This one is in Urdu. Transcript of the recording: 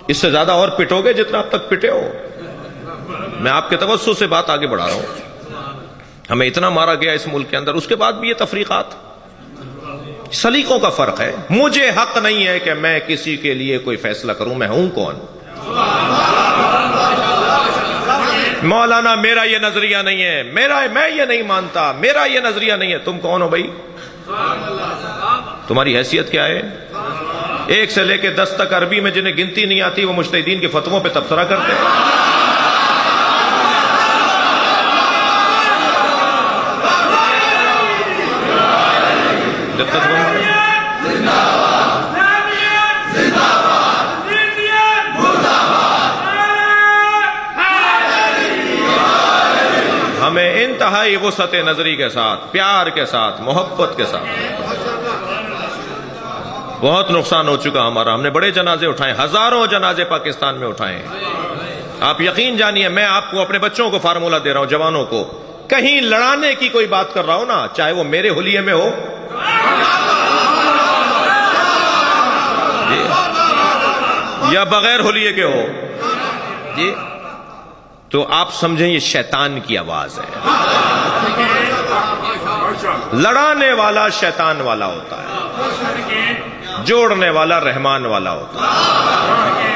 اس سے زیادہ اور پٹو گے جتنا اب تک پٹے ہو. میں آپ کے توسط سے بات آگے بڑھا رہا ہوں. ہمیں اتنا مارا گیا اس ملک کے اندر, اس کے بعد بھی یہ تفریقات. سلیقوں کا فرق ہے. مجھے حق نہیں ہے کہ میں کسی کے لیے کوئی فیصلہ کروں. میں ہوں کون؟ مولانا میرا یہ نظریہ نہیں ہے, میں یہ نہیں مانتا, میرا یہ نظریہ نہیں ہے. تم کون ہو بھائی؟ تمہاری حیثیت کیا ہے؟ 1 سے لے کے 10 تک عربی میں جنہیں گنتی نہیں آتی وہ مجتہدین کے فتووں پہ تبصرہ کرتے ہیں. ہمیں انتہائی وسعت نظری کے ساتھ, پیار کے ساتھ, محبت کے ساتھ. بہت نقصان ہو چکا ہمارا. ہم نے بڑے جنازے اٹھائے, ہزاروں جنازے پاکستان میں اٹھائے ہیں. آپ یقین جانیے, میں آپ کو اپنے بچوں کو فارمولہ دے رہا ہوں, جوانوں کو, کہیں لڑانے کی کوئی بات کر رہا ہوں نا, چاہے وہ میرے حلیے میں ہو یا بغیر حلیے کے ہو جی, تو آپ سمجھیں یہ شیطان کی آواز ہے. لڑانے والا شیطان والا ہوتا ہے, جوڑنے والا رحمان والا ہوتا ہے.